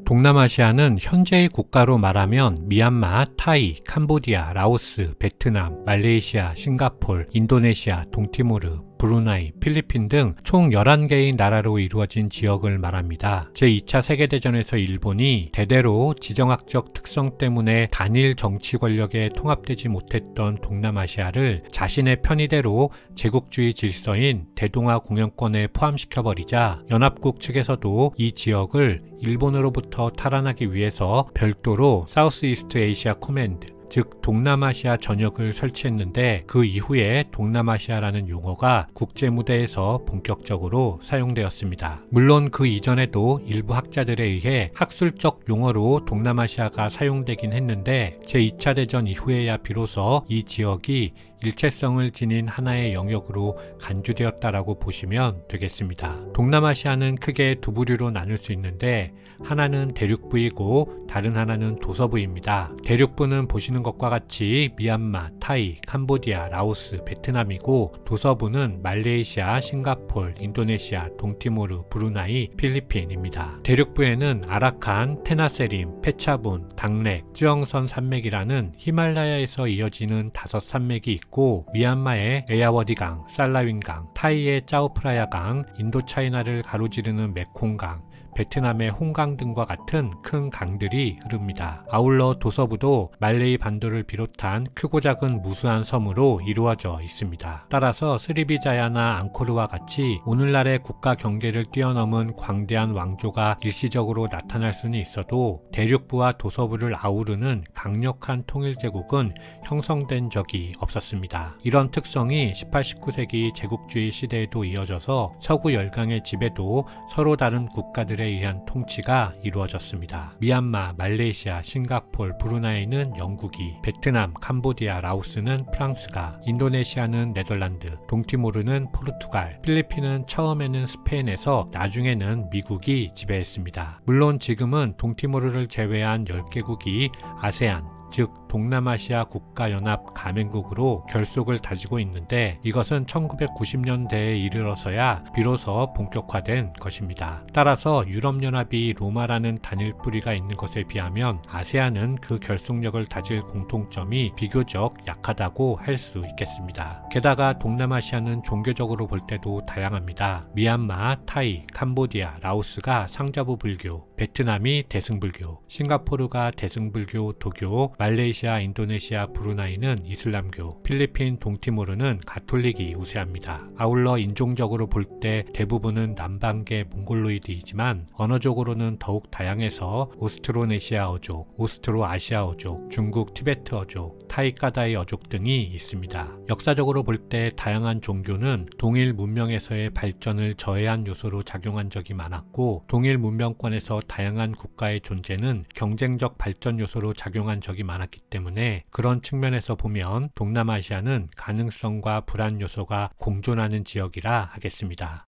동남아시아는 현재의 국가로 말하면 미얀마, 타이, 캄보디아, 라오스, 베트남, 말레이시아, 싱가폴, 인도네시아, 동티모르, 브루나이, 필리핀 등 총 11개의 나라로 이루어진 지역을 말합니다. 제2차 세계대전에서 일본이 대대로 지정학적 특성 때문에 단일 정치 권력에 통합되지 못했던 동남아시아를 자신의 편의대로 제국주의 질서인 대동아 공영권에 포함시켜버리자 연합국 측에서도 이 지역을 일본으로부터 탈환하기 위해서 별도로 사우스 이스트 에이시아 커맨드, 즉 동남아시아 전역을 설치했는데 그 이후에 동남아시아라는 용어가 국제무대에서 본격적으로 사용되었습니다. 물론 그 이전에도 일부 학자들에 의해 학술적 용어로 동남아시아가 사용되긴 했는데 제2차 대전 이후에야 비로소 이 지역이 일체성을 지닌 하나의 영역으로 간주되었다라고 보시면 되겠습니다. 동남아시아는 크게 두 부류로 나눌 수 있는데 하나는 대륙부이고 다른 하나는 도서부입니다. 대륙부는 보시는 것과 같이 미얀마, 타이, 캄보디아, 라오스, 베트남이고 도서부는 말레이시아, 싱가폴, 인도네시아, 동티모르, 브루나이, 필리핀입니다. 대륙부에는 아라칸, 테나세림, 페차분, 당렉, 쯔엉선 산맥이라는 히말라야에서 이어지는 5산맥이 있고 미얀마의 에야워디강, 살라윈강, 타이의 짜오프라야강, 인도차이나를 가로지르는 메콩강, 베트남의 홍강 등과 같은 큰 강들이 흐릅니다. 아울러 도서부도 말레이 반도를 비롯한 크고 작은 무수한 섬으로 이루어져 있습니다. 따라서 스리비자야나 앙코르와 같이 오늘날의 국가 경계를 뛰어넘은 광대한 왕조가 일시적으로 나타날 수는 있어도 대륙부와 도서부를 아우르는 강력한 통일제국은 형성된 적이 없었습니다. 이런 특성이 18, 19세기 제국주의 시대에도 이어져서 서구 열강의 지배도 서로 다른 국가들의 의한 통치가 이루어졌습니다. 미얀마, 말레이시아, 싱가폴, 브루나이는 영국이, 베트남, 캄보디아, 라오스는 프랑스가, 인도네시아는 네덜란드, 동티모르는 포르투갈, 필리핀은 처음에는 스페인에서 나중에는 미국이 지배했습니다. 물론 지금은 동티모르를 제외한 10개국이 아세안, 즉 동남아시아 국가연합 가맹국으로 결속을 다지고 있는데 이것은 1990년대에 이르러서야 비로소 본격화된 것입니다. 따라서 유럽연합이 로마라는 단일 뿌리가 있는 것에 비하면 아세안은 그 결속력을 다질 공통점이 비교적 약하다고 할 수 있겠습니다. 게다가 동남아시아는 종교적으로 볼 때도 다양합니다. 미얀마, 타이, 캄보디아, 라오스가 상자부 불교, 베트남이 대승불교, 싱가포르가 대승불교 도교, 말레이시아, 인도네시아, 브루나이는 이슬람교, 필리핀, 동티모르는 가톨릭이 우세합니다. 아울러 인종적으로 볼 때 대부분은 남방계 몽골로이드이지만 언어적으로는 더욱 다양해서 오스트로네시아어족, 오스트로아시아어족, 중국 티베트어족, 타이까다이 어족 등이 있습니다. 역사적으로 볼 때 다양한 종교는 동일 문명에서의 발전을 저해한 요소로 작용한 적이 많았고 동일 문명권에서 다양한 국가의 존재는 경쟁적 발전 요소로 작용한 적이 많았기 때문에 그런 측면에서 보면 동남아시아는 가능성과 불안 요소가 공존하는 지역이라 하겠습니다.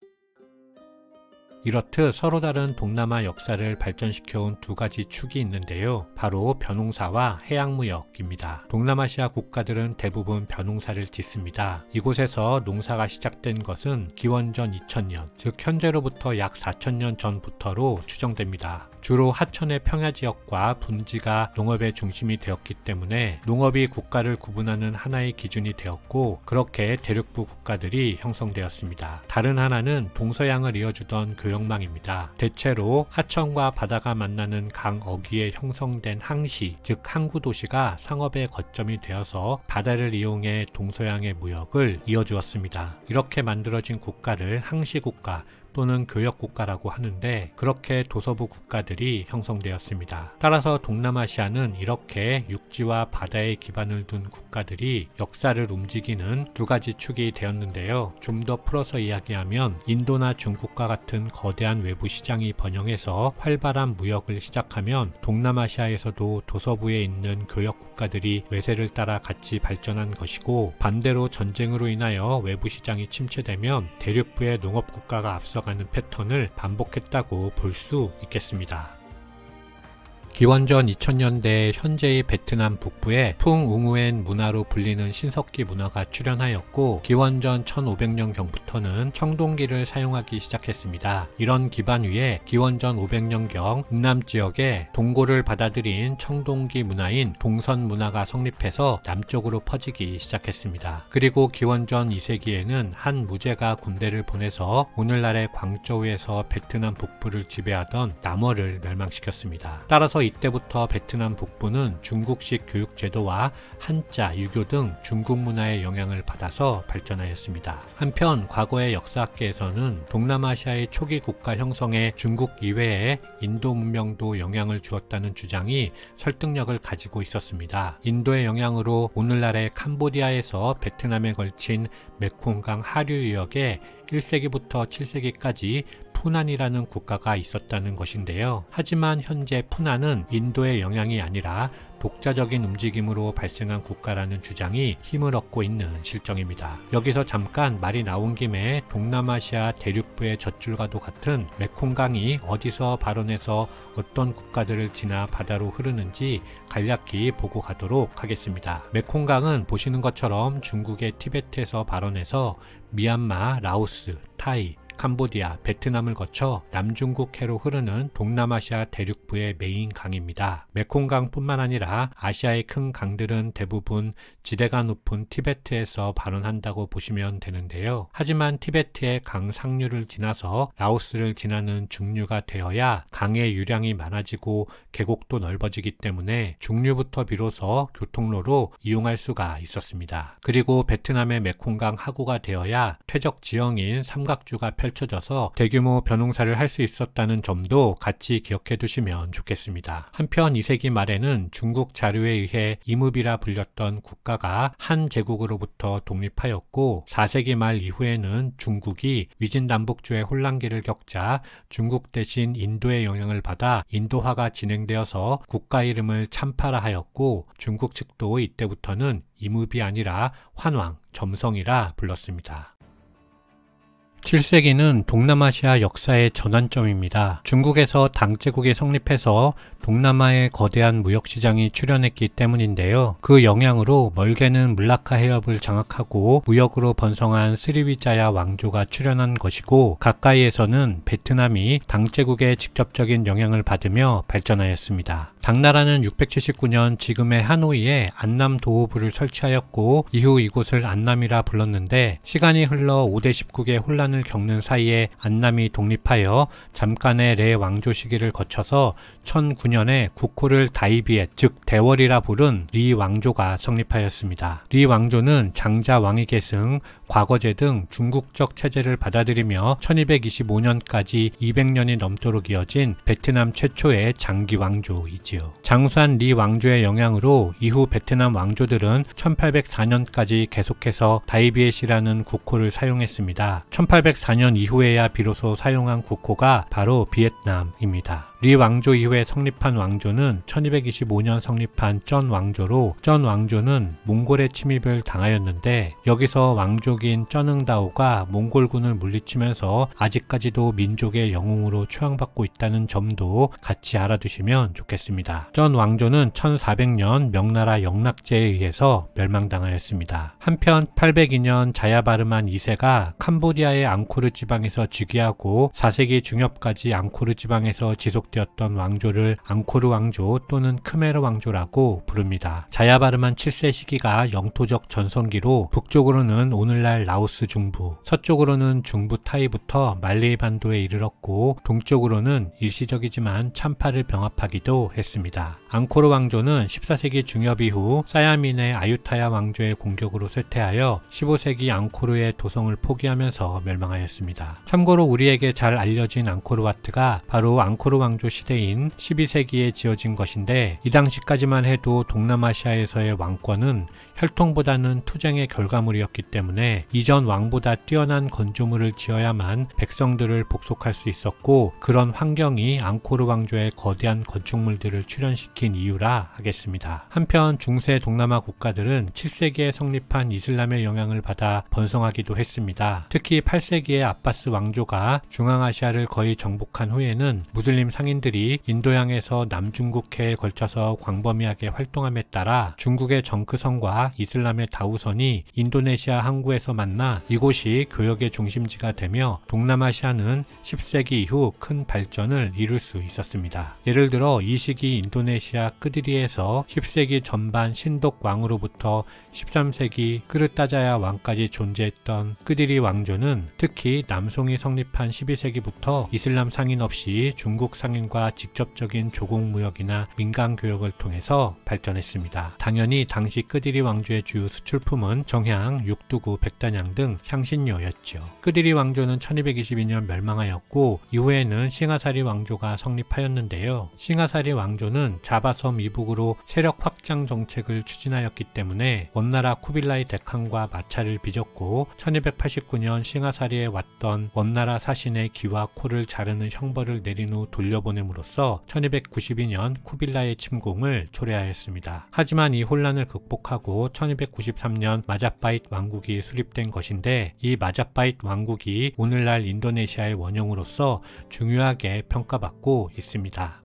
이렇듯 서로 다른 동남아 역사를 발전시켜온 두 가지 축이 있는데요. 바로 벼농사와 해양무역입니다. 동남아시아 국가들은 대부분 벼농사를 짓습니다. 이곳에서 농사가 시작된 것은 기원전 2000년, 즉 현재로부터 약 4000년 전부터로 추정됩니다. 주로 하천의 평야지역과 분지가 농업의 중심이 되었기 때문에 농업이 국가를 구분하는 하나의 기준이 되었고 그렇게 대륙부 국가들이 형성되었습니다. 다른 하나는 동서양을 이어주던 교역망입니다. 대체로 하천과 바다가 만나는 강 어귀에 형성된 항시, 즉 항구도시가 상업의 거점이 되어서 바다를 이용해 동서양의 무역을 이어주었습니다. 이렇게 만들어진 국가를 항시국가 또는 교역국가라고 하는데 그렇게 도서부 국가들이 형성되었습니다. 따라서 동남아시아는 이렇게 육지와 바다에 기반을 둔 국가들이 역사를 움직이는 두 가지 축이 되었는데요. 좀 더 풀어서 이야기하면 인도나 중국과 같은 거대한 외부 시장이 번영해서 활발한 무역을 시작하면 동남아시아에서도 도서부에 있는 교역국가들이 외세를 따라 같이 발전한 것이고 반대로 전쟁으로 인하여 외부 시장이 침체되면 대륙부의 농업국가가 앞서가는 패턴을 반복했다고 볼 수 있겠습니다. 기원전 2000년대 현재의 베트남 북부에 풍웅우엔 문화로 불리는 신석기 문화가 출현하였고 기원전 1500년경부터는 청동기를 사용하기 시작했습니다. 이런 기반 위에 기원전 500년경 은남지역에 동고를 받아들인 청동기 문화인 동선 문화가 성립해서 남쪽으로 퍼지기 시작했습니다. 그리고 기원전 2세기에는 한 무제가 군대를 보내서 오늘날의 광저우에서 베트남 북부를 지배하던 남어를 멸망시켰습니다. 따라서 이때부터 베트남 북부는 중국식 교육 제도와 한자, 유교 등 중국 문화의 영향을 받아서 발전하였습니다. 한편 과거의 역사학계에서는 동남아시아의 초기 국가 형성에 중국 이외에 인도 문명도 영향을 주었다는 주장이 설득력을 가지고 있었습니다. 인도의 영향으로 오늘날의 캄보디아에서 베트남에 걸친 메콩강 하류 유역에 1세기부터 7세기까지 푸난이라는 국가가 있었다는 것인데요. 하지만 현재 푸난은 인도의 영향이 아니라 독자적인 움직임으로 발생한 국가라는 주장이 힘을 얻고 있는 실정입니다. 여기서 잠깐 말이 나온 김에 동남아시아 대륙부의 젖줄과도 같은 메콩강이 어디서 발원해서 어떤 국가들을 지나 바다로 흐르는지 간략히 보고 가도록 하겠습니다. 메콩강은 보시는 것처럼 중국의 티베트에서 발원해서 미얀마, 라오스, 타이, 캄보디아, 베트남을 거쳐 남중국해로 흐르는 동남아시아 대륙부의 메인 강입니다. 메콩강뿐만 아니라 아시아의 큰 강들은 대부분 지대가 높은 티베트에서 발원한다고 보시면 되는데요. 하지만 티베트의 강 상류를 지나서 라오스를 지나는 중류가 되어야 강의 유량이 많아지고 계곡도 넓어지기 때문에 중류부터 비로소 교통로로 이용할 수가 있었습니다. 그리고 베트남의 메콩강 하구가 되어야 퇴적 지형인 삼각주가 펼쳐져서 대규모 벼농사를 할 수 있었다는 점도 같이 기억해 두시면 좋겠습니다. 한편 2세기 말에는 중국 자료에 의해 이무비라 불렸던 국가가 한 제국으로부터 독립하였고 4세기 말 이후에는 중국이 위진남북조의 혼란기를 겪자 중국 대신 인도의 영향을 받아 인도화가 진행되어서 국가 이름을 참파라 하였고 중국 측도 이때부터는 이무비 아니라 환왕, 점성이라 불렀습니다. 7세기는 동남아시아 역사의 전환점입니다. 중국에서 당제국이 성립해서 동남아에 거대한 무역시장이 출현했기 때문인데요. 그 영향으로 멀게는 물라카 해협을 장악하고 무역으로 번성한 스리위자야 왕조가 출현한 것이고 가까이에서는 베트남이 당제국의 직접적인 영향을 받으며 발전하였습니다. 당나라는 679년 지금의 하노이에 안남도호부를 설치하였고 이후 이곳을 안남이라 불렀는데 시간이 흘러 5대 19개 혼란을 겪는 사이에 안남이 독립하여 잠깐의 래 왕조 시기를 거쳐서 1009년에 국호를 다이비엣 즉 대월이라 부른 리 왕조가 성립하였습니다. 리 왕조는 장자 왕위 계승, 과거제 등 중국적 체제를 받아들이며 1225년까지 200년이 넘도록 이어진 베트남 최초의 장기 왕조이지요. 장수한 리 왕조의 영향으로 이후 베트남 왕조들은 1804년까지 계속해서 다이비엣이라는 국호를 사용했습니다. 1804년 이후에야 비로소 사용한 국호가 바로 비에트남입니다. 리 왕조 이후에 성립한 왕조는 1225년 성립한 쩐 왕조로 쩐 왕조는 몽골의 침입을 당하였는데 여기서 왕족인 쩐응다오가 몽골군을 물리치면서 아직까지도 민족의 영웅으로 추앙받고 있다는 점도 같이 알아두시면 좋겠습니다. 쩐 왕조는 1400년 명나라 영락제에 의해서 멸망당하였습니다. 한편 802년 자야바르만 2세가 캄보디아의 앙코르 지방에서 즉위하고 4세기 중엽까지 앙코르 지방에서 지속되었던 왕조를 앙코르 왕조 또는 크메르 왕조라고 부릅니다. 자야바르만 7세 시기가 영토적 전성기로 북쪽으로는 오늘날 라오스 중부, 서쪽으로는 중부 타이부터 말레이 반도에 이르렀고 동쪽으로는 일시적이지만 참파를 병합하기도 했습니다. 앙코르 왕조는 14세기 중엽 이후 사야민의 아유타야 왕조의 공격으로 쇠퇴하여 15세기 앙코르의 도성을 포기하면서 멸망하였습니다. 참고로 우리에게 잘 알려진 앙코르와트가 바로 앙코르 왕조 시대인 12세기에 지어진 것인데 이 당시까지만 해도 동남아시아에서의 왕권은 혈통보다는 투쟁의 결과물이었기 때문에 이전 왕보다 뛰어난 건조물을 지어야만 백성들을 복속할 수 있었고 그런 환경이 앙코르 왕조의 거대한 건축물들을 역사를 출현시킨 이유라 하겠습니다. 한편 중세 동남아 국가들은 7세기에 성립한 이슬람의 영향을 받아 번성하기도 했습니다. 특히 8세기에 아바스 왕조가 중앙아시아를 거의 정복한 후에는 무슬림 상인들이 인도양에서 남중국해에 걸쳐서 광범위하게 활동함에 따라 중국의 정크선과 이슬람의 다우선이 인도네시아 항구에서 만나 이곳이 교역의 중심지가 되며 동남아시아는 10세기 이후 큰 발전을 이룰 수 있었습니다. 예를 들어 이 시기 인도네시아 끄디리에서 10세기 전반 신독 왕으로부터 13세기 끄르따자야 왕까지 존재했던 끄디리 왕조는 특히 남송이 성립한 12세기부터 이슬람 상인 없이 중국 상인과 직접적인 조공무역이나 민간교역을 통해서 발전했습니다. 당연히 당시 끄디리 왕조의 주요 수출품은 정향, 육두구, 백단향 등 향신료였죠. 끄디리 왕조는 1222년 멸망하였고 이후에는 싱하사리 왕조가 성립하였는데요. 싱하사리 왕조는 자바섬 이북으로 세력 확장 정책을 추진하였기 때문에 원나라 쿠빌라이 대칸과 마찰을 빚었고 1289년 싱하사리에 왔던 원나라 사신의 귀와 코를 자르는 형벌을 내린 후 돌려보냄으로써 1292년 쿠빌라이의 침공을 초래하였습니다. 하지만 이 혼란을 극복하고 1293년 마자바잇 왕국이 수립된 것인데 이 마자바잇 왕국이 오늘날 인도네시아의 원형으로서 중요하게 평가받고 있습니다.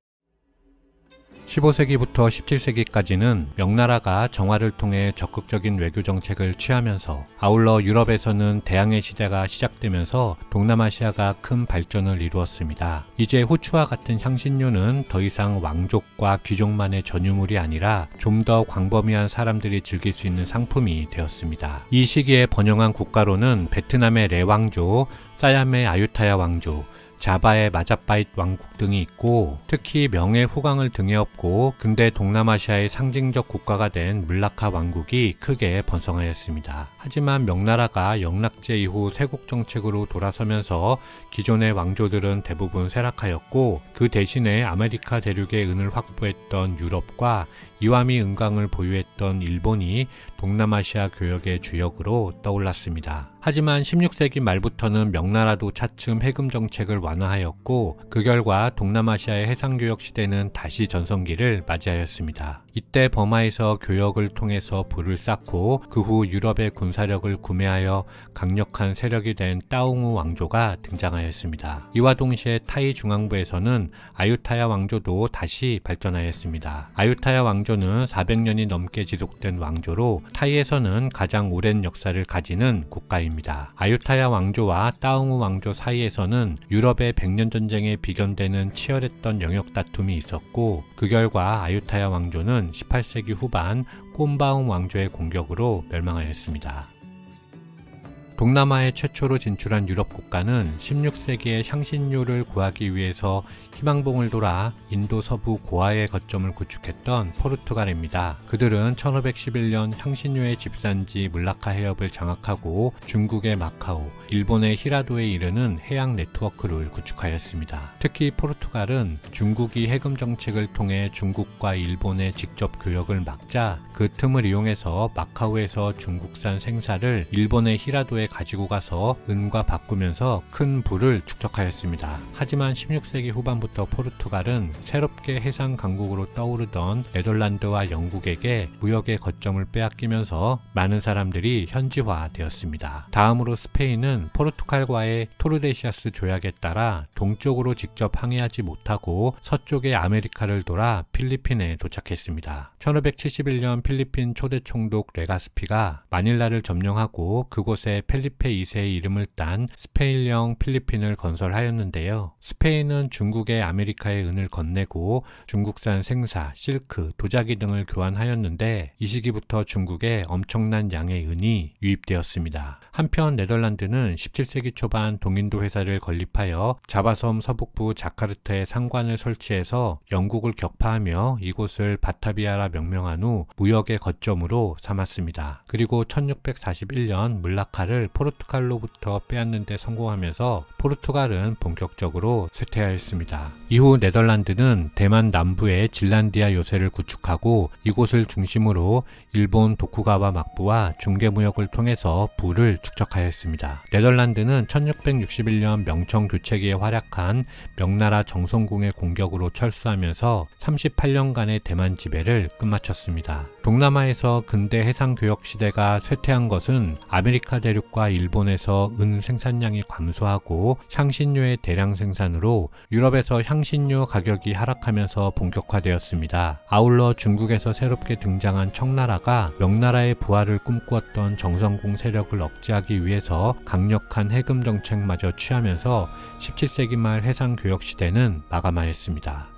15세기부터 17세기까지는 명나라가 정화를 통해 적극적인 외교 정책을 취하면서 아울러 유럽에서는 대항해 시대가 시작되면서 동남아시아가 큰 발전을 이루었습니다. 이제 후추와 같은 향신료는 더 이상 왕족과 귀족만의 전유물이 아니라 좀 더 광범위한 사람들이 즐길 수 있는 상품이 되었습니다. 이 시기에 번영한 국가로는 베트남의 레왕조, 사얌의 아유타야 왕조, 자바의 마자바잇 왕국 등이 있고 특히 명예 후광을 등에 업고 근대 동남아시아의 상징적 국가가 된 물라카 왕국이 크게 번성하였습니다. 하지만 명나라가 영락제 이후 세국 정책으로 돌아서면서 기존의 왕조들은 대부분 쇠락하였고 그 대신에 아메리카 대륙의 은을 확보했던 유럽과 이와미 은강을 보유했던 일본이 동남아시아 교역의 주역으로 떠올랐습니다. 하지만 16세기 말부터는 명나라도 차츰 해금 정책을 완화하였고 그 결과 동남아시아의 해상교역 시대는 다시 전성기를 맞이하였습니다. 이때 버마에서 교역을 통해서 부를 쌓고 그 후 유럽의 군사력을 구매하여 강력한 세력이 된 따옹우 왕조가 등장하였습니다. 이와 동시에 타이 중앙부에서는 아유타야 왕조도 다시 발전하였습니다. 아유타야 왕조는 400년이 넘게 지속된 왕조로 타이에서는 가장 오랜 역사를 가지는 국가입니다. 아유타야 왕조와 따옹우 왕조 사이에서는 유럽의 백년 전쟁에 비견되는 치열했던 영역 다툼이 있었고 그 결과 아유타야 왕조는 18세기 후반 꼼바움 왕조의 공격으로 멸망하였습니다. 동남아에 최초로 진출한 유럽 국가는 16세기에 향신료를 구하기 위해서 희망봉을 돌아 인도 서부 고아의 거점을 구축했던 포르투갈입니다. 그들은 1511년 향신료의 집산지 물라카 해협을 장악하고 중국의 마카오, 일본의 히라도에 이르는 해양 네트워크를 구축하였습니다. 특히 포르투갈은 중국이 해금 정책을 통해 중국과 일본의 직접 교역을 막자 그 틈을 이용해서 마카오에서 중국산 생사를 일본의 히라도에 가지고 가서 은과 바꾸면서 큰 부를 축적하였습니다. 하지만 16세기 후반부터 포르투갈은 새롭게 해상 강국으로 떠오르던 네덜란드와 영국에게 무역의 거점을 빼앗기면서 많은 사람들이 현지화되었습니다. 다음으로 스페인은 포르투갈과의 토르데시아스 조약에 따라 동쪽으로 직접 항해하지 못하고 서쪽의 아메리카를 돌아 필리핀에 도착했습니다. 1571년 필리핀 초대 총독 레가스피가 마닐라를 점령하고 그곳에 펠리페 2세의 이름을 딴 스페인령 필리핀을 건설하였는데요. 스페인은 중국의 아메리카의 은을 건네고 중국산 생사, 실크, 도자기 등을 교환하였는데 이 시기부터 중국에 엄청난 양의 은이 유입되었습니다. 한편 네덜란드는 17세기 초반 동인도 회사를 건립하여 자바섬 서북부 자카르타에 상관을 설치해서 영국을 격파하며 이곳을 바타비아라 명명한 후 무역의 거점으로 삼았습니다. 그리고 1641년 물라카를 지배를 포르투갈로부터 빼앗는 데 성공하면서 포르투갈은 본격적으로 쇠퇴하였습니다. 이후 네덜란드는 대만 남부의 진란디아 요새를 구축하고 이곳을 중심으로 일본 도쿠가와 막부와 중개무역을 통해서 부를 축적하였습니다. 네덜란드는 1661년 명청 교체기에 활약한 명나라 정성공의 공격으로 철수하면서 38년간의 대만 지배를 끝마쳤습니다. 동남아에서 근대 해상교역 시대가 쇠퇴한 것은 아메리카 대륙과 일본에서 은 생산량이 감소하고 향신료의 대량 생산으로 유럽에서 향신료 가격이 하락하면서 본격화되었습니다. 아울러 중국에서 새롭게 등장한 청나라가 명나라의 부활을 꿈꾸었던 정성공 세력을 억제하기 위해서 강력한 해금 정책마저 취하면서 17세기 말 해상교역 시대는 마감하였습니다.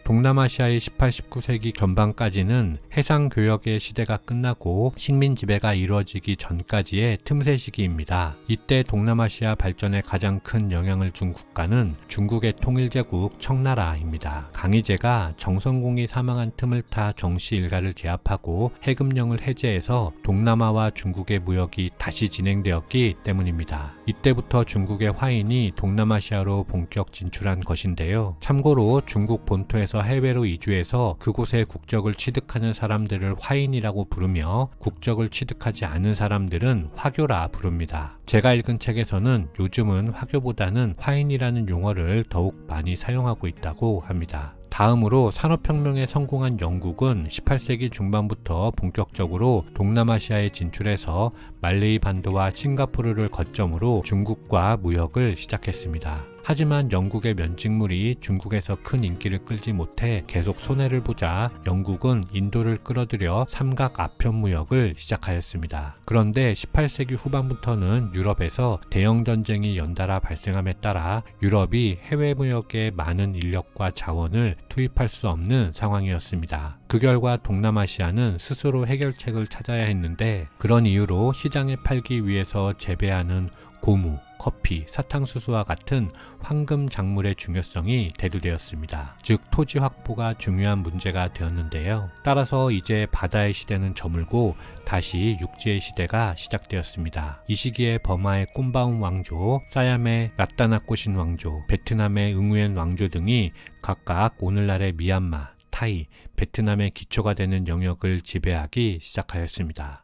동남아시아의 18, 19세기 전반까지는 해상교역의 시대가 끝나고 식민 지배가 이루어지기 전까지의 틈새 시기입니다. 이때 동남아시아 발전에 가장 큰 영향을 준 국가는 중국의 통일제국 청나라입니다. 강희제가 정성공이 사망한 틈을 타 정씨 일가를 제압하고 해금령을 해제해서 동남아와 중국의 무역이 다시 진행되었기 때문입니다. 이때부터 중국의 화인이 동남아시아로 본격 진출한 것인데요. 참고로 중국 본토에서 해외로 이주해서 그곳의 국적을 취득하는 사람들을 화인이라고 부르며 국적을 취득하지 않은 사람들은 화교라 부릅니다. 제가 읽은 책에서는 요즘은 화교보다는 화인이라는 용어를 더욱 많이 사용하고 있다고 합니다. 다음으로 산업혁명에 성공한 영국은 18세기 중반부터 본격적으로 동남아시아에 진출해서 말레이 반도와 싱가포르를 거점으로 중국과 무역을 시작했습니다. 하지만 영국의 면직물이 중국에서 큰 인기를 끌지 못해 계속 손해를 보자 영국은 인도를 끌어들여 삼각 아편 무역을 시작하였습니다. 그런데 18세기 후반부터는 유럽에서 대영전쟁이 연달아 발생함에 따라 유럽이 해외 무역에 많은 인력과 자원을 투입할 수 없는 상황이었습니다. 그 결과 동남아시아는 스스로 해결책을 찾아야 했는데 그런 이유로 시장에 팔기 위해서 재배하는 고무, 커피, 사탕수수와 같은 황금 작물의 중요성이 대두되었습니다. 즉 토지 확보가 중요한 문제가 되었는데요. 따라서 이제 바다의 시대는 저물고 다시 육지의 시대가 시작되었습니다. 이 시기에 버마의 꼼바운 왕조, 사얌의 라따나꼬신 왕조, 베트남의 응우엔 왕조 등이 각각 오늘날의 미얀마, 타이, 베트남의 기초가 되는 영역을 지배하기 시작하였습니다.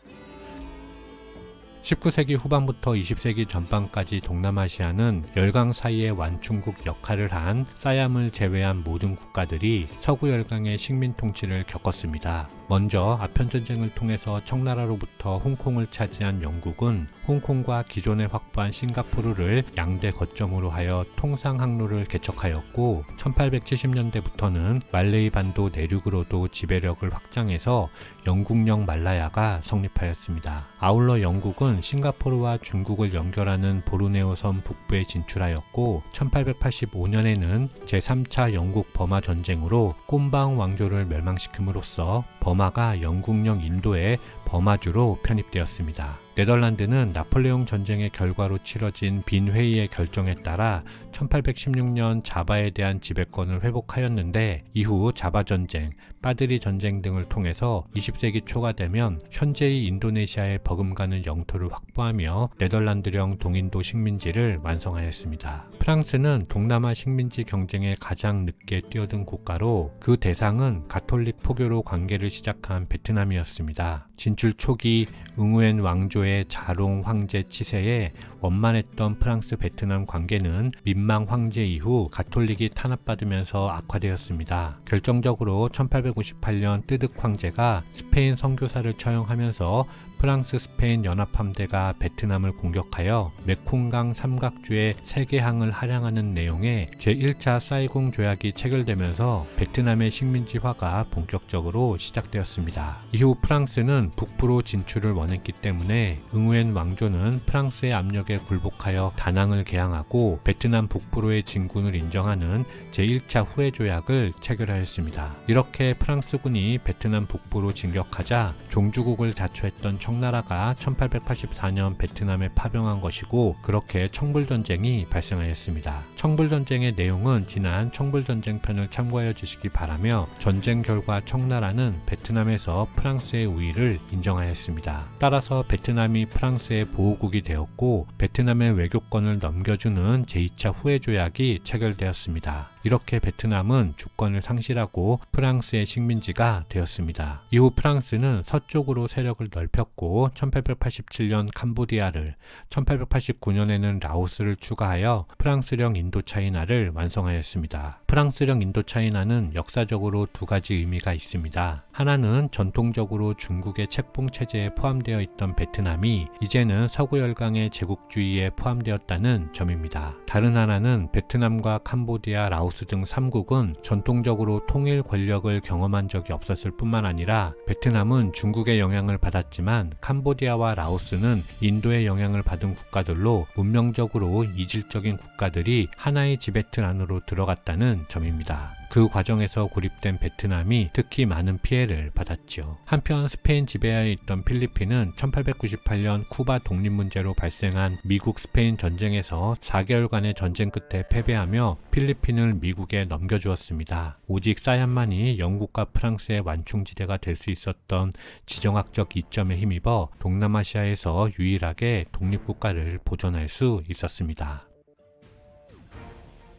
19세기 후반부터 20세기 전반까지 동남아시아는 열강 사이의 완충국 역할을 한 사얌을 제외한 모든 국가들이 서구 열강의 식민 통치를 겪었습니다. 먼저 아편전쟁을 통해서 청나라로부터 홍콩을 차지한 영국은 홍콩과 기존에 확보한 싱가포르를 양대 거점으로 하여 통상 항로를 개척하였고 1870년대부터는 말레이 반도 내륙으로도 지배력을 확장해서 영국령 말라야가 성립하였습니다. 아울러 영국은 싱가포르와 중국을 연결하는 보르네오 섬 북부에 진출하였고 1885년에는 제3차 영국 버마 전쟁으로 꼼바ung 왕조를 멸망시킴으로써 버마가 영국령 인도의 버마주로 편입되었습니다. 네덜란드는 나폴레옹 전쟁의 결과로 치러진 빈 회의의 결정에 따라 1816년 자바에 대한 지배권을 회복하였는데 이후 자바 전쟁, 빠드리 전쟁 등을 통해서 20세기 초가 되면 현재의 인도네시아에 버금가는 영토를 확보하며 네덜란드령 동인도 식민지를 완성하였습니다. 프랑스는 동남아 식민지 경쟁에 가장 늦게 뛰어든 국가로 그 대상은 가톨릭 포교로 관계를 시작한 베트남이었습니다. 진출 초기 응우엔 왕조의 자롱 황제 치세에 원만했던 프랑스 베트남 관계는 민망 황제 이후 가톨릭이 탄압받으면서 악화되었습니다. 결정적으로 1858년 뜨득 황제가 스페인 선교사를 처형하면서 프랑스 스페인 연합함대가 베트남을 공격하여 메콩강 삼각주의 세계항을 할양하는 내용의 제1차 사이공 조약이 체결되면서 베트남의 식민지화가 본격적으로 시작되었습니다. 이후 프랑스는 북부로 진출을 원했기 때문에 응우엔 왕조는 프랑스의 압력에 굴복하여 다낭을 개항하고 베트남 북부로의 진군을 인정하는 제1차 후해 조약을 체결하였습니다. 이렇게 프랑스군이 베트남 북부로 진격하자 종주국을 자초했던 청나라가 1884년 베트남에 파병한 것이고 그렇게 청불전쟁이 발생하였습니다. 청불전쟁의 내용은 지난 청불전쟁 편을 참고하여 주시기 바라며 전쟁 결과 청나라는 베트남에서 프랑스의 우위를 인정하였습니다. 따라서 베트남이 프랑스의 보호국이 되었고 베트남의 외교권을 넘겨주는 제2차 후해 조약이 체결되었습니다. 이렇게 베트남은 주권을 상실하고 프랑스의 식민지가 되었습니다. 이후 프랑스는 서쪽으로 세력을 넓혔고 1887년 캄보디아를, 1889년에는 라오스를 추가하여 프랑스령 인도차이나를 완성하였습니다. 프랑스령 인도차이나는 역사적으로 두 가지 의미가 있습니다. 하나는 전통적으로 중국의 책봉 체제에 포함되어 있던 베트남이 이제는 서구 열강의 제국주의에 포함되었다는 점입니다. 다른 하나는 베트남과 캄보디아, 라오스 등 3국은 전통적으로 통일 권력을 경험한 적이 없었을 뿐만 아니라 베트남은 중국의 영향을 받았지만 캄보디아와 라오스는 인도의 영향을 받은 국가들로 문명적으로 이질적인 국가들이 하나의 지배틀 안으로 들어갔다는 점입니다. 그 과정에서 고립된 베트남이 특히 많은 피해를 받았죠. 한편 스페인 지배하에 있던 필리핀은 1898년 쿠바 독립 문제로 발생한 미국 스페인 전쟁에서 4개월간의 전쟁 끝에 패배하며 필리핀을 미국에 넘겨주었습니다. 오직 사이안만이 영국과 프랑스의 완충지대가 될 수 있었던 지정학적 이점에 힘입어 동남아시아에서 유일하게 독립국가를 보존할 수 있었습니다.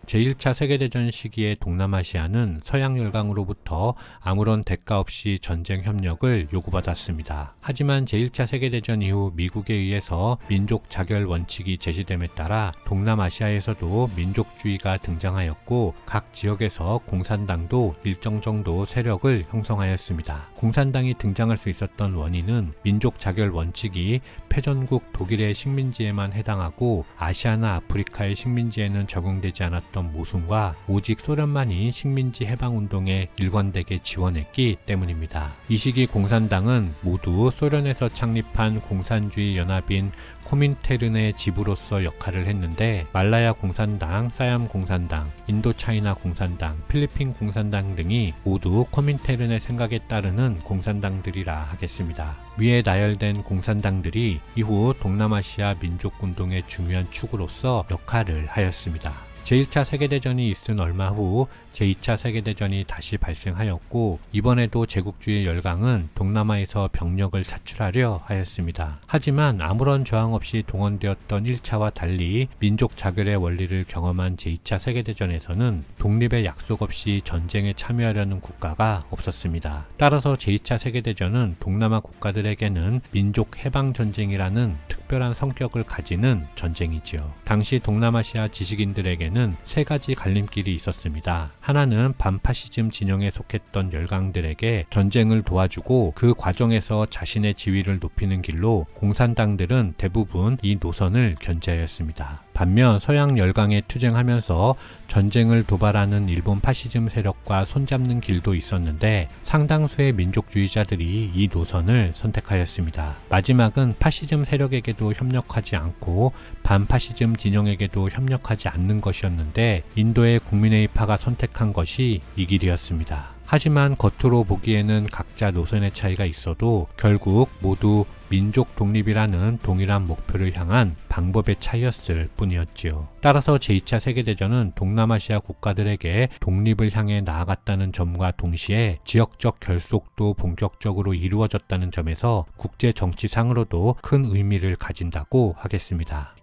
제1차 세계대전 시기의 동남아시아는 서양 열강으로부터 아무런 대가 없이 전쟁 협력을 요구받았습니다. 하지만 제1차 세계대전 이후 미국에 의해서 민족 자결 원칙이 제시됨에 따라 동남아시아에서도 민족주의가 등장하였고 각 지역에서 공산당도 일정 정도 세력을 형성하였습니다. 공산당이 등장할 수 있었던 원인은 민족 자결 원칙이 패전국 독일의 식민지에만 해당하고 아시아나 아프리카의 식민지에는 적용되지 않았던 모순과 오직 소련만이 식민지 해방운동에 일관되게 지원했기 때문입니다. 이 시기 공산당은 모두 소련에서 창립한 공산주의 연합인 코민테른의 지부로서 역할을 했는데 말라야 공산당, 사이암 공산당, 인도차이나 공산당, 필리핀 공산당 등이 모두 코민테른의 생각에 따르는 공산당들이라 하겠습니다. 위에 나열된 공산당들이 이후 동남아시아 민족운동의 중요한 축으로서 역할을 하였습니다. 제1차 세계대전이 있은 얼마 후 제2차 세계대전이 다시 발생하였고 이번에도 제국주의 열강은 동남아에서 병력을 차출하려 하였습니다. 하지만 아무런 저항 없이 동원되었던 1차와 달리 민족 자결의 원리를 경험한 제2차 세계대전에서는 독립의 약속 없이 전쟁에 참여하려는 국가가 없었습니다. 따라서 제2차 세계대전은 동남아 국가들에게는 민족 해방전쟁이라는 특별한 성격을 가지는 전쟁이지요. 당시 동남아시아 지식인들에게는 세 가지 갈림길이 있었습니다. 하나는 반파시즘 진영에 속했던 열강들에게 전쟁을 도와주고 그 과정에서 자신의 지위를 높이는 길로 공산당들은 대부분 이 노선을 견제하였습니다. 반면 서양 열강에 투쟁하면서 전쟁을 도발하는 일본 파시즘 세력과 손잡는 길도 있었는데 상당수의 민족주의자들이 이 노선을 선택하였습니다. 마지막은 파시즘 세력에게도 협력하지 않고 반파시즘 진영에게도 협력하지 않는 것이었는데 인도의 국민회의파가 선택한 것이 이 길이었습니다. 하지만 겉으로 보기에는 각자 노선의 차이가 있어도 결국 모두 민족 독립이라는 동일한 목표를 향한 방법의 차이였을 뿐이었지요. 따라서 제2차 세계대전은 동남아시아 국가들에게 독립을 향해 나아갔다는 점과 동시에 지역적 결속도 본격적으로 이루어졌다는 점에서 국제 정치상으로도 큰 의미를 가진다고 하겠습니다.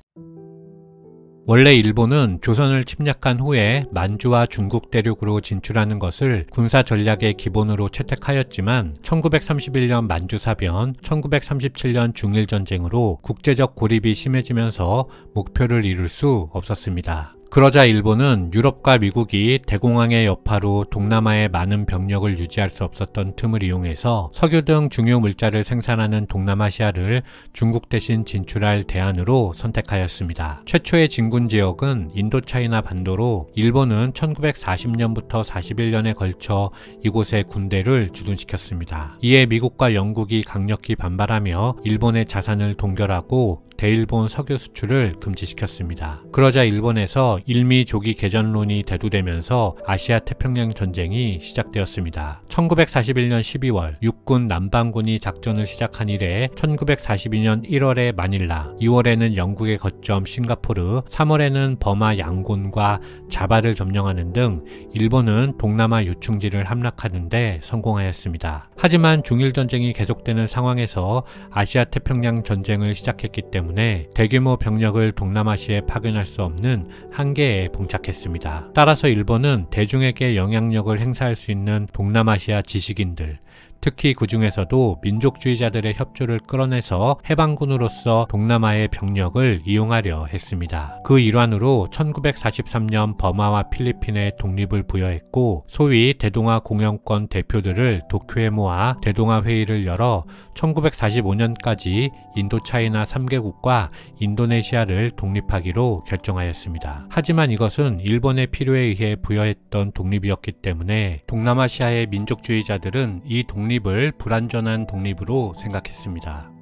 원래 일본은 조선을 침략한 후에 만주와 중국 대륙으로 진출하는 것을 군사 전략의 기본으로 채택하였지만 1931년 만주사변, 1937년 중일전쟁으로 국제적 고립이 심해지면서 목표를 이룰 수 없었습니다. 그러자 일본은 유럽과 미국이 대공황의 여파로 동남아에 많은 병력을 유지할 수 없었던 틈을 이용해서 석유 등 중요 물자를 생산하는 동남아시아를 중국 대신 진출할 대안으로 선택하였습니다. 최초의 진군 지역은 인도차이나 반도로 일본은 1940년부터 41년에 걸쳐 이곳에 군대를 주둔시켰습니다. 이에 미국과 영국이 강력히 반발하며 일본의 자산을 동결하고 대일본 석유 수출을 금지시켰습니다. 그러자 일본에서 일미조기 개전론이 대두되면서 아시아 태평양 전쟁이 시작되었습니다. 1941년 12월 육군 남반군이 작전을 시작한 이래 1942년 1월에 마닐라, 2월에는 영국의 거점 싱가포르, 3월에는 버마 양곤과 자바를 점령하는 등 일본은 동남아 요충지를 함락하는 데 성공하였습니다. 하지만 중일전쟁이 계속되는 상황에서 아시아 태평양 전쟁을 시작했기 때문에 대규모 병력을 동남아시아에 파견할 수 없는 한계에 봉착했습니다. 따라서 일본은 대중에게 영향력을 행사할 수 있는 동남아시아 지식인들, 특히 그 중에서도 민족주의자들의 협조를 끌어내서 해방군으로서 동남아의 병력을 이용하려 했습니다. 그 일환으로 1943년 버마와 필리핀에 독립을 부여했고 소위 대동아 공영권 대표들을 도쿄에 모아 대동아 회의를 열어 1945년까지 인도차이나 3개국과 인도네시아를 독립하기로 결정하였습니다. 하지만 이것은 일본의 필요에 의해 부여했던 독립이었기 때문에 동남아시아의 민족주의자들은 이 독립을 불완전한 독립으로 생각했습니다.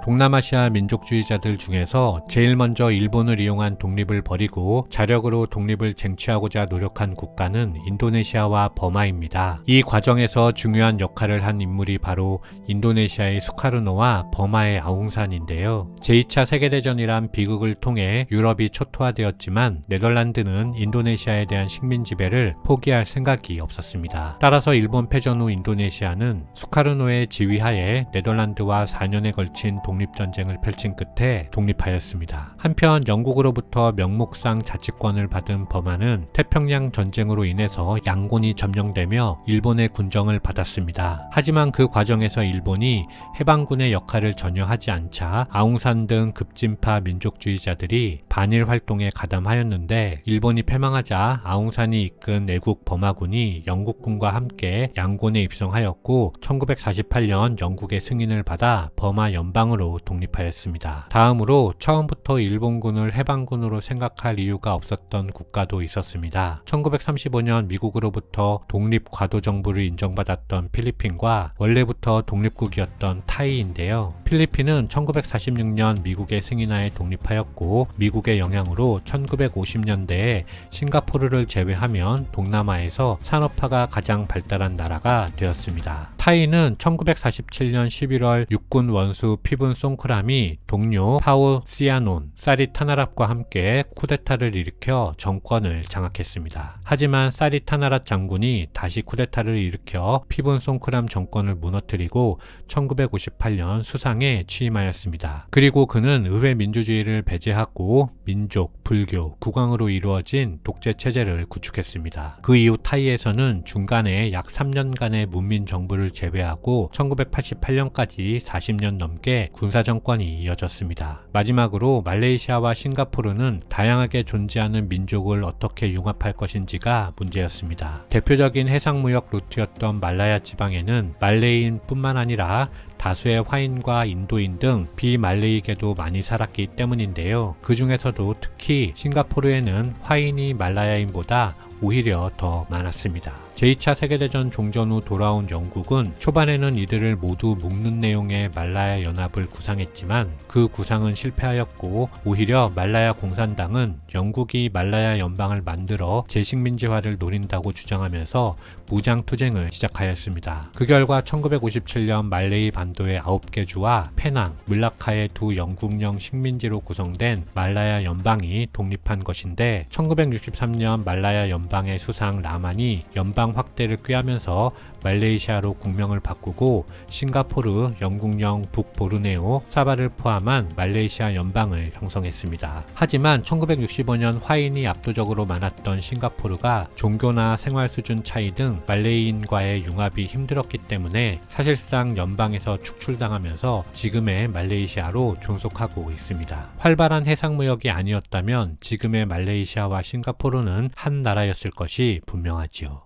동남아시아 민족주의자들 중에서 제일 먼저 일본을 이용한 독립을 버리고 자력으로 독립을 쟁취하고자 노력한 국가는 인도네시아와 버마입니다. 이 과정에서 중요한 역할을 한 인물이 바로 인도네시아의 수카르노와 버마의 아웅산인데요. 제2차 세계대전이란 비극을 통해 유럽이 초토화되었지만 네덜란드는 인도네시아에 대한 식민 지배를 포기할 생각이 없었습니다. 따라서 일본 패전 후 인도네시아는 수카르노의 지휘하에 네덜란드와 4년에 걸친 독립전쟁을 펼친 끝에 독립하였습니다. 한편 영국으로부터 명목상 자치권을 받은 버마는 태평양 전쟁으로 인해서 양곤이 점령되며 일본의 군정을 받았습니다. 하지만 그 과정에서 일본이 해방군의 역할을 전혀 하지 않자 아웅산 등 급진파 민족주의자들이 반일 활동에 가담하였는데 일본이 패망하자 아웅산이 이끈 애국 버마군이 영국군과 함께 양곤에 입성하였고 1948년 영국의 승인을 받아 버마 연방으로 독립하였습니다. 다음으로 처음부터 일본군을 해방군으로 생각할 이유가 없었던 국가도 있었습니다. 1935년 미국으로부터 독립 과도 정부를 인정받았던 필리핀과 원래부터 독립국이었던 타이인데요. 필리핀은 1946년 미국의 승인하에 독립하였고 미국의 영향으로 1950년대에 싱가포르를 제외하면 동남아에서 산업화가 가장 발달한 나라가 되었습니다. 타이는 1947년 11월 육군 원수 피분 송크람이 동료 파오 시아논, 사리 타나랍과 함께 쿠데타를 일으켜 정권을 장악했습니다. 하지만 사리 타나랍 장군이 다시 쿠데타를 일으켜 피분 송크람 정권을 무너뜨리고 1958년 수상에 취임하였습니다. 그리고 그는 의회 민주주의를 배제하고 민족, 불교, 국왕으로 이루어진 독재 체제를 구축했습니다. 그 이후 타이에서는 중간에 약 3년간의 문민 정부를 제외하고 1988년까지 40년 넘게 군사정권이 이어졌습니다. 마지막으로 말레이시아와 싱가포르는 다양하게 존재하는 민족을 어떻게 융합할 것인지가 문제였습니다. 대표적인 해상무역 루트였던 말라야 지방에는 말레이인 뿐만 아니라 다수의 화인과 인도인 등 비말레이계도 많이 살았기 때문인데요. 그 중에서도 특히 싱가포르에는 화인이 말라야인보다 오히려 더 많았습니다. 제2차 세계대전 종전 후 돌아온 영국은 초반에는 이들을 모두 묶는 내용의 말라야 연합을 구상했지만 그 구상은 실패하였고 오히려 말라야 공산당은 영국이 말라야 연방을 만들어 재식민지화를 노린다고 주장하면서 무장투쟁을 시작하였습니다. 그 결과 1957년 말레이 반도의 9개 주와 페낭, 물라카의 두 영국령 식민지로 구성된 말라야 연방이 독립한 것인데 1963년 말라야 연방의 수상 라만이 연방 확대를 꾀하면서 말레이시아로 국명을 바꾸고 싱가포르, 영국령 북보르네오, 사바를 포함한 말레이시아 연방을 형성했습니다. 하지만 1965년 화인이 압도적으로 많았던 싱가포르가 종교나 생활 수준 차이 등 말레이인과의 융합이 힘들었기 때문에 사실상 연방에서 축출당하면서 지금의 말레이시아로 존속하고 있습니다. 활발한 해상무역이 아니었다면 지금의 말레이시아와 싱가포르는 한 나라였을 것이 분명하지요.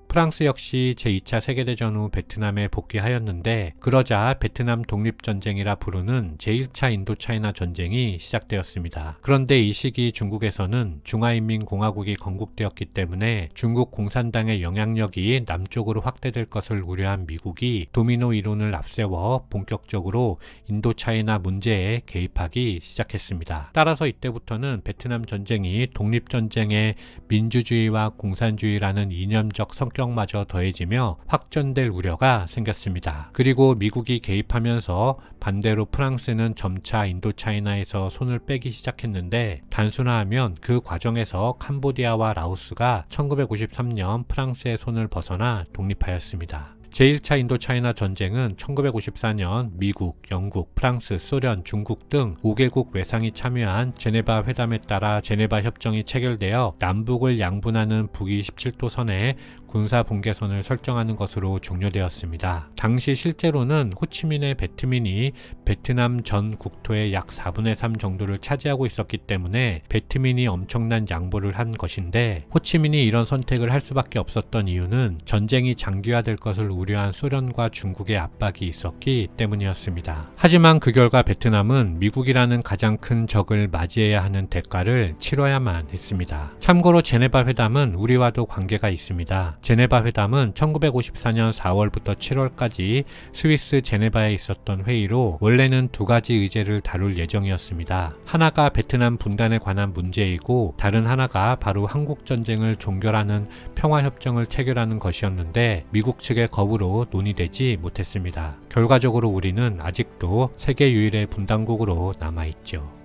프랑스 역시 제2차 세계대전 후 베트남에 복귀하였는데 그러자 베트남 독립전쟁이라 부르는 제1차 인도차이나 전쟁이 시작되었습니다. 그런데 이 시기 중국에서는 중화인민공화국이 건국되었기 때문에 중국 공산당의 영향력이 남쪽으로 확대될 것을 우려한 미국이 도미노 이론을 앞세워 본격적으로 인도차이나 문제에 개입하기 시작했습니다. 따라서 이때부터는 베트남 전쟁이 독립전쟁의 민주주의와 공산주의라는 이념적 성격마저 더해지며 확전될 우려가 생겼습니다. 그리고 미국이 개입하면서 반대로 프랑스는 점차 인도차이나에서 손을 빼기 시작했는데 단순화하면 그 과정에서 캄보디아와 라오스가 1953년 프랑스의 손을 벗어나 독립하였습니다. 제1차 인도차이나 전쟁은 1954년 미국, 영국, 프랑스, 소련, 중국 등 5개국 외상이 참여한 제네바 회담에 따라 제네바 협정이 체결되어 남북을 양분하는 북위 17도선에 군사 분계선을 설정하는 것으로 종료되었습니다. 당시 실제로는 호치민의 베트민이 베트남 전 국토의 약 4분의 3 정도를 차지하고 있었기 때문에 베트민이 엄청난 양보를 한 것인데 호치민이 이런 선택을 할 수밖에 없었던 이유는 전쟁이 장기화될 것을 우려한 소련과 중국의 압박이 있었기 때문이었습니다. 하지만 그 결과 베트남은 미국이라는 가장 큰 적을 맞이해야 하는 대가를 치러야만 했습니다. 참고로 제네바 회담은 우리와도 관계가 있습니다. 제네바 회담은 1954년 4월부터 7월까지 스위스 제네바에 있었던 회의로 원래는 두 가지 의제를 다룰 예정이었습니다. 하나가 베트남 분단에 관한 문제이고 다른 하나가 바로 한국전쟁을 종결하는 평화협정을 체결하는 것이었는데 미국 측의 거부로 논의되지 못했습니다. 결과적으로 우리는 아직도 세계 유일의 분단국으로 남아있죠.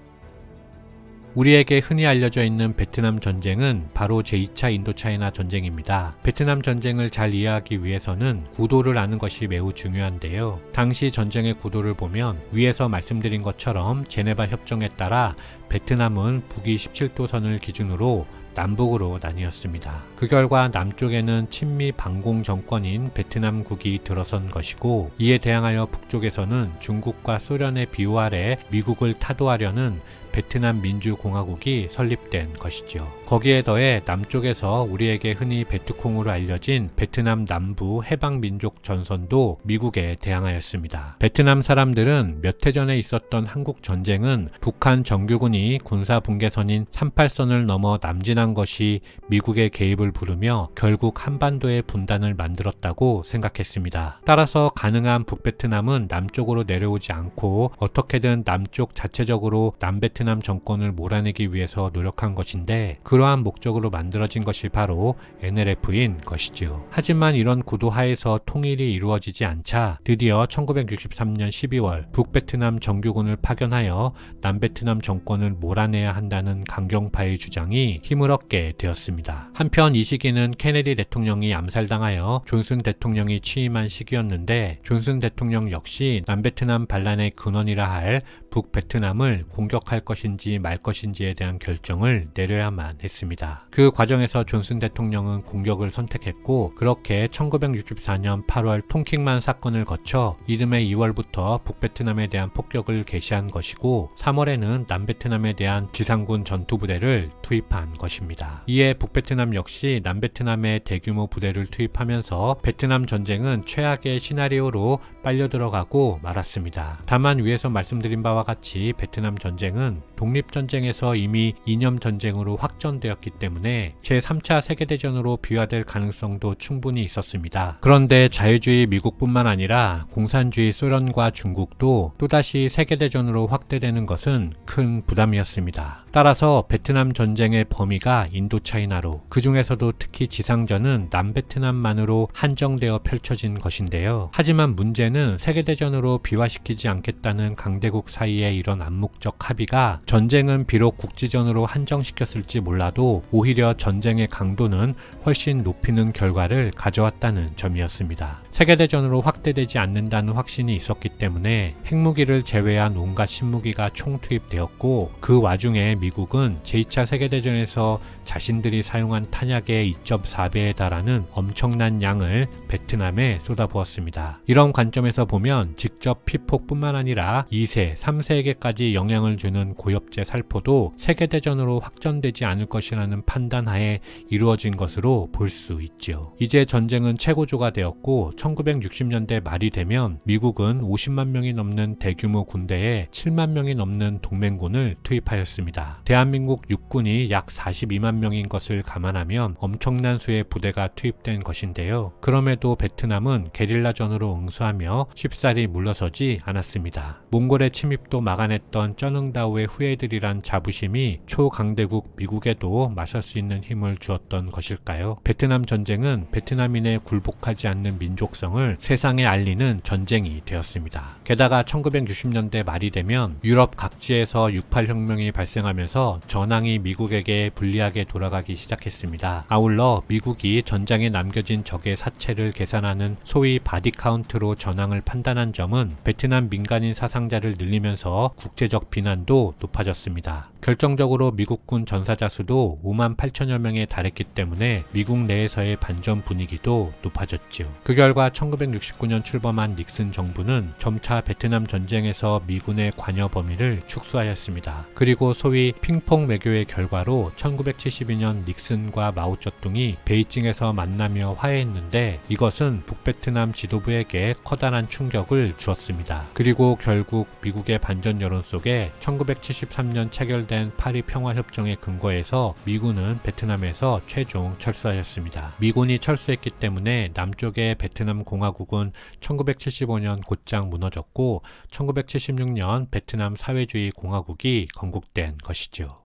우리에게 흔히 알려져 있는 베트남 전쟁은 바로 제2차 인도차이나 전쟁입니다. 베트남 전쟁을 잘 이해하기 위해서는 구도를 아는 것이 매우 중요한데요. 당시 전쟁의 구도를 보면 위에서 말씀드린 것처럼 제네바 협정에 따라 베트남은 북위 17도선을 기준으로 남북으로 나뉘었습니다. 그 결과 남쪽에는 친미 반공 정권인 베트남국이 들어선 것이고 이에 대항하여 북쪽에서는 중국과 소련의 비호 아래 미국을 타도하려는 베트남 민주공화국이 설립된 것이죠. 거기에 더해 남쪽에서 우리에게 흔히 베트콩으로 알려진 베트남 남부 해방민족 전선도 미국에 대항하였습니다. 베트남 사람들은 몇 해 전에 있었던 한국전쟁은 북한 정규군이 군사분계선인 38선을 넘어 남진한 것이 미국의 개입을 부르며 결국 한반도의 분단을 만들었다고 생각했습니다. 따라서 가능한 북베트남은 남쪽으로 내려오지 않고 어떻게든 남쪽 자체적으로 남베트남 정권을 몰아내기 위해서 노력한 것인데 그러한 목적으로 만들어진 것이 바로 NLF인 것이지요. 하지만 이런 구도 하에서 통일이 이루어지지 않자 드디어 1963년 12월 북베트남 정규군을 파견하여 남베트남 정권을 몰아내야 한다는 강경파의 주장이 힘을 얻게 되었습니다. 한편 이 시기는 케네디 대통령이 암살당하여 존슨 대통령이 취임한 시기였는데 존슨 대통령 역시 남베트남 반란의 근원이라 할 북베트남을 공격할 것인지 말 것인지에 대한 결정을 내려야만 했습니다. 그 과정에서 존슨 대통령은 공격을 선택했고 그렇게 1964년 8월 통킹만 사건을 거쳐 이듬해 2월부터 북베트남에 대한 폭격을 개시한 것이고 3월에는 남베트남에 대한 지상군 전투부대를 투입한 것입니다. 이에 북베트남 역시 남베트남에 대규모 부대를 투입하면서 베트남 전쟁은 최악의 시나리오로 빨려 들어가고 말았습니다. 다만 위에서 말씀드린 바와 같이 베트남 전쟁은 독립전쟁에서 이미 이념전쟁으로 확전되었기 때문에 제3차 세계대전으로 비화될 가능성도 충분히 있었습니다. 그런데 자유주의 미국뿐만 아니라 공산주의 소련과 중국도 또다시 세계대전으로 확대되는 것은 큰 부담이었습니다. 따라서 베트남 전쟁의 범위가 인도차이나로 그 중에서도 특히 지상전은 남베트남만으로 한정되어 펼쳐진 것인데요. 하지만 문제는 세계대전으로 비화시키지 않겠다는 강대국 사이의 이런 암묵적 합의가 전쟁은 비록 국지전으로 한정시켰을지 몰라도 오히려 전쟁의 강도는 훨씬 높이는 결과를 가져왔다는 점이었습니다. 세계대전으로 확대되지 않는다는 확신이 있었기 때문에 핵무기를 제외한 온갖 신무기가 총투입되었고 그 와중에 미국은 제2차 세계대전에서 자신들이 사용한 탄약의 2.4배에 달하는 엄청난 양을 베트남에 쏟아부었습니다. 이런 관점에서 보면 직접 피폭뿐만 아니라 2세, 3세에게까지 영향을 주는 베트남 고엽제 살포도 세계대전으로 확전되지 않을 것이라는 판단하에 이루어진 것으로 볼 수 있죠. 이제 전쟁은 최고조가 되었고 1960년대 말이 되면 미국은 50만 명이 넘는 대규모 군대에 7만 명이 넘는 동맹군을 투입하였습니다. 대한민국 육군이 약 42만 명인 것을 감안하면 엄청난 수의 부대가 투입된 것인데요. 그럼에도 베트남은 게릴라전으로 응수하며 쉽사리 물러서지 않았습니다. 몽골의 침입도 막아냈던 쩌능다오의 후예들이란 자부심이 초강대국 미국에도 맞설 수 있는 힘을 주었던 것일까요? 베트남 전쟁은 베트남인의 굴복하지 않는 민족성을 세상에 알리는 전쟁이 되었습니다. 게다가 1960년대 말이 되면 유럽 각지에서 68혁명이 발생하면서 전황이 미국에게 불리하게 돌아가기 시작했습니다. 아울러 미국이 전장에 남겨진 적의 사체를 계산하는 소위 바디카운트로 전황을 판단한 점은 베트남 민간인 사상자를 늘리면서 국제적 비난도 높아졌습니다. 결정적으로 미국군 전사자 수도 5만 8천여 명에 달했기 때문에 미국 내에서의 반전 분위기도 높아졌죠. 그 결과 1969년 출범한 닉슨 정부는 점차 베트남 전쟁에서 미군의 관여 범위를 축소하였습니다. 그리고 소위 핑퐁 외교의 결과로 1972년 닉슨과 마오쩌둥이 베이징에서 만나며 화해했는데 이것은 북베트남 지도부에게 커다란 충격을 주었습니다. 그리고 결국 미국의 반전 여론 속에 1973년 체결된 파리 평화협정의 근거에서 미군은 베트남에서 최종 철수하였습니다. 미군이 철수했기 때문에 남쪽의 베트남 공화국은 1975년 곧장 무너졌고 1976년 베트남 사회주의 공화국이 건국된 것이죠.